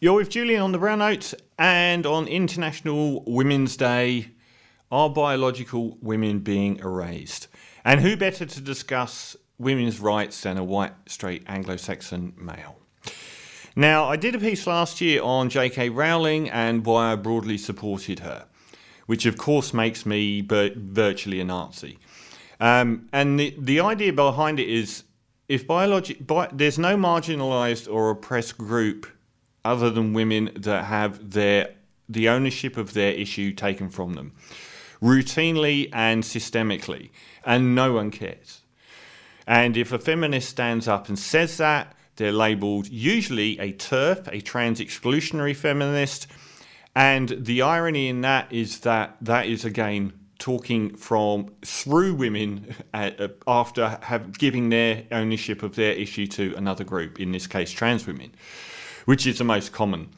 You're with Julian on the Brown Notes, and on International Women's Day, are biological women being erased? And who better to discuss women's rights than a white, straight Anglo-Saxon male? Now, I did a piece last year on J.K. Rowling and why I broadly supported her, which of course makes me virtually a Nazi. And the idea behind it is, if there's no marginalised or oppressed group other than women that have the ownership of their issue taken from them, routinely and systemically, and no one cares. And if a feminist stands up and says that, they're labelled usually a TERF, a trans-exclusionary feminist, and the irony in that is that is again talking through women after giving their ownership of their issue to another group, in this case trans women, which is the most common.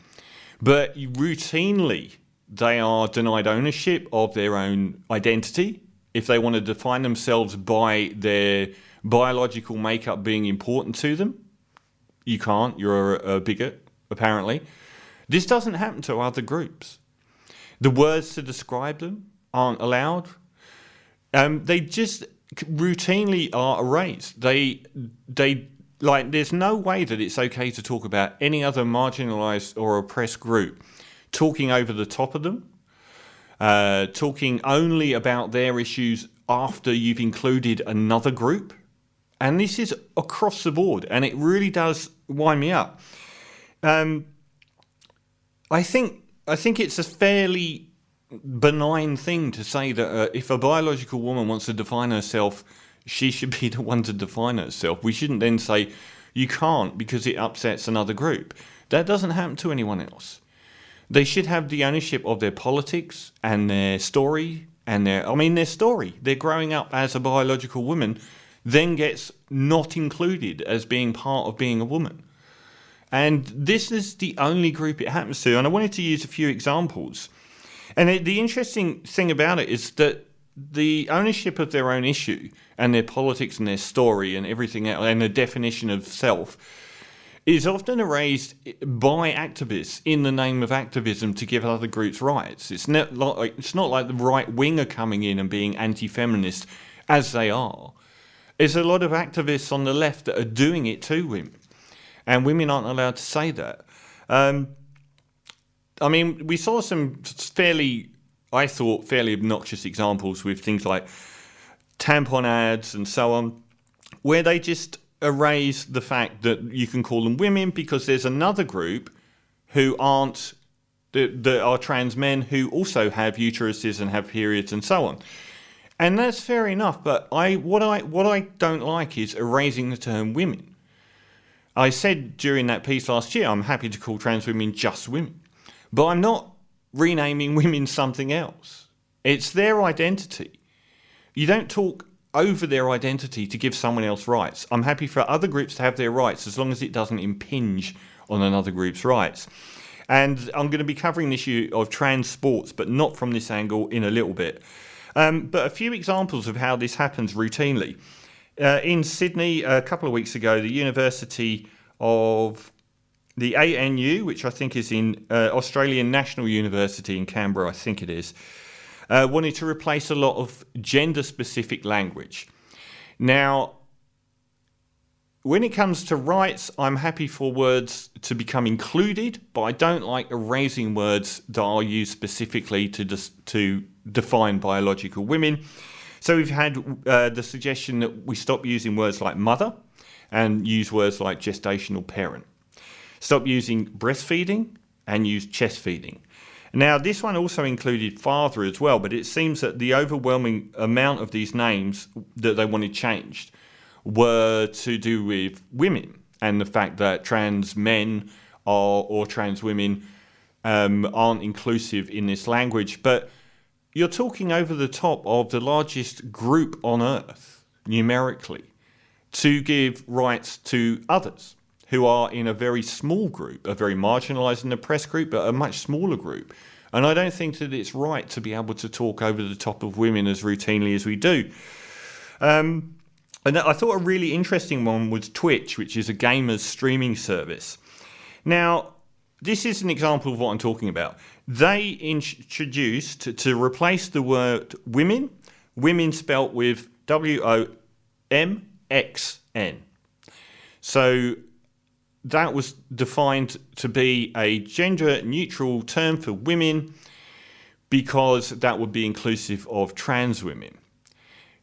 But routinely, they are denied ownership of their own identity. If they want to define themselves by their biological makeup being important to them, you can't. You're a bigot, apparently. This doesn't happen to other groups. The words to describe them aren't allowed. They just routinely are erased. There's no way that it's okay to talk about any other marginalised or oppressed group talking over the top of them, talking only about their issues after you've included another group. And this is across the board, and it really does wind me up. I think it's a fairly benign thing to say that if a biological woman wants to define herself, she should be the one to define herself. We shouldn't then say, you can't because it upsets another group. That doesn't happen to anyone else. They should have the ownership of their politics and their story and their story. They're growing up as a biological woman, then gets not included as being part of being a woman. And this is the only group it happens to. And I wanted to use a few examples. And the interesting thing about it is that the ownership of their own issue and their politics and their story and everything else and the definition of self is often erased by activists in the name of activism to give other groups rights. It's not like the right wing are coming in and being anti-feminist as they are. There's a lot of activists on the left that are doing it to women, and women aren't allowed to say that. We saw some fairly obnoxious examples with things like tampon ads and so on, where they just erase the fact that you can call them women because there's another group who that are trans men who also have uteruses and have periods and so on. And that's fair enough, but what I don't like is erasing the term women. I said during that piece last year, I'm happy to call trans women just women, but I'm not renaming women something else. It's their identity. You don't talk over their identity to give someone else rights. I'm happy for other groups to have their rights as long as it doesn't impinge on another group's rights. And I'm going to be covering the issue of trans sports, but not from this angle, in a little bit. But a few examples of how this happens routinely. In Sydney, a couple of weeks ago, the University of the ANU, which I think is in Australian National University in Canberra, I think it is, wanted to replace a lot of gender-specific language. Now, when it comes to rights, I'm happy for words to become included, but I don't like erasing words that are used specifically to define biological women. So we've had the suggestion that we stop using words like mother and use words like gestational parent. Stop using breastfeeding and use chest feeding. Now, this one also included father as well, but it seems that the overwhelming amount of these names that they wanted changed were to do with women and the fact that trans men or trans women aren't inclusive in this language. But you're talking over the top of the largest group on earth, numerically, to give rights to others who are in a very small group, a very marginalised and oppressed group, but a much smaller group. And I don't think that it's right to be able to talk over the top of women as routinely as we do. And I thought a really interesting one was Twitch, which is a gamers streaming service. Now, this is an example of what I'm talking about. They introduced, to replace the word women, women spelt with WOMXN. So that was defined to be a gender-neutral term for women because that would be inclusive of trans women,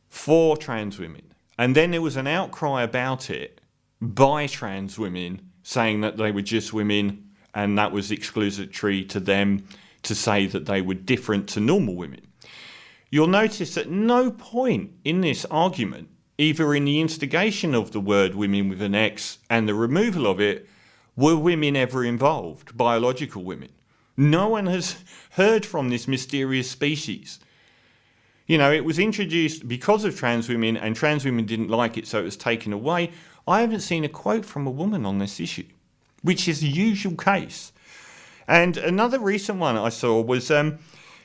for trans women. And then there was an outcry about it by trans women saying that they were just women and that was exclusory to them to say that they were different to normal women. You'll notice at no point in this argument, either in the instigation of the word women with an X and the removal of it, were women ever involved, biological women. No one has heard from this mysterious species. You know, it was introduced because of trans women and trans women didn't like it, so it was taken away. I haven't seen a quote from a woman on this issue, which is the usual case. And another recent one I saw was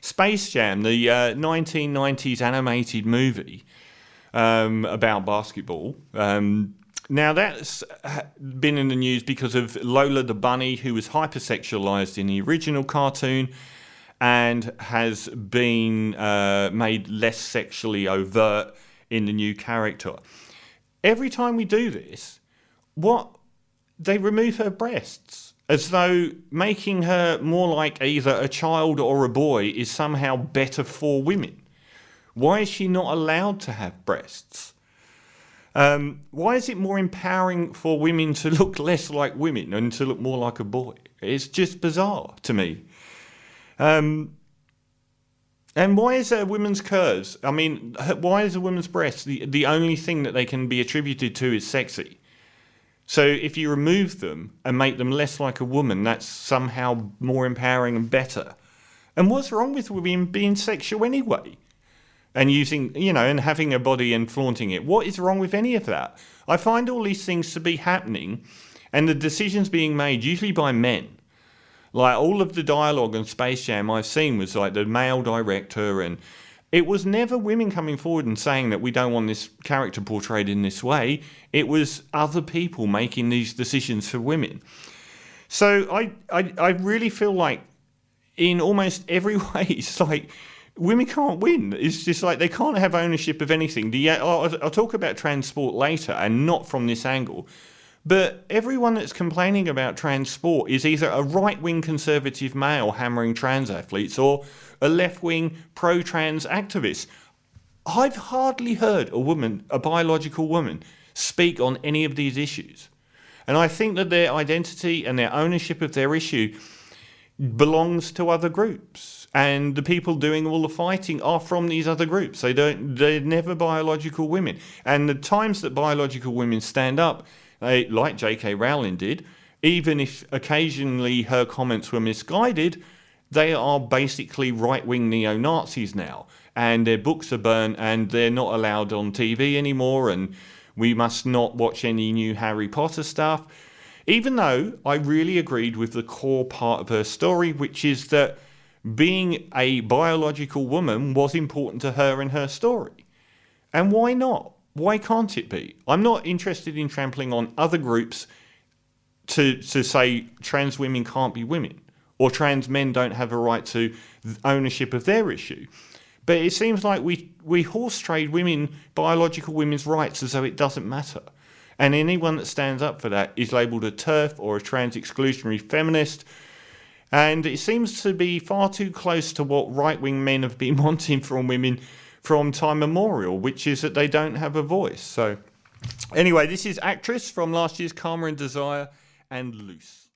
Space Jam, the 1990s animated movie about basketball. Now that's been in the news because of Lola the bunny, who was hypersexualized in the original cartoon and has been made less sexually overt in the new character. Every time we do this, they remove her breasts, as though making her more like either a child or a boy is somehow better for women. Why is she not allowed to have breasts? Why is it more empowering for women to look less like women and to look more like a boy? It's just bizarre to me. And why is a woman's curves? I mean, why is a woman's breasts the only thing that they can be attributed to is sexy? So if you remove them and make them less like a woman, that's somehow more empowering and better. And what's wrong with women being sexual anyway? And using, and having a body and flaunting it. What is wrong with any of that? I find all these things to be happening and the decisions being made usually by men. Like all of the dialogue on Space Jam I've seen was like the male director, and it was never women coming forward and saying that we don't want this character portrayed in this way. It was other people making these decisions for women. So I really feel like in almost every way it's like women can't win. It's just like they can't have ownership of anything. I'll talk about trans sport later and not from this angle. But everyone that's complaining about trans sport is either a right-wing conservative male hammering trans athletes or a left-wing pro-trans activist. I've hardly heard a biological woman, speak on any of these issues. And I think that their identity and their ownership of their issue belongs to other groups. And the people doing all the fighting are from these other groups. They're never biological women. And the times that biological women stand up, like J.K. Rowling did, even if occasionally her comments were misguided, they are basically right-wing neo-Nazis now. And their books are burnt and they're not allowed on TV anymore, and we must not watch any new Harry Potter stuff. Even though I really agreed with the core part of her story, which is that being a biological woman was important to her in her story. And why not? Why can't it be? I'm not interested in trampling on other groups to say trans women can't be women or trans men don't have a right to ownership of their issue. But it seems like we horse trade biological women's rights as though it doesn't matter. And anyone that stands up for that is labelled a TERF or a trans exclusionary feminist. And it seems to be far too close to what right-wing men have been wanting from women from time immemorial, which is that they don't have a voice. So anyway, this is Actress from last year's Karma and Desire and Loose.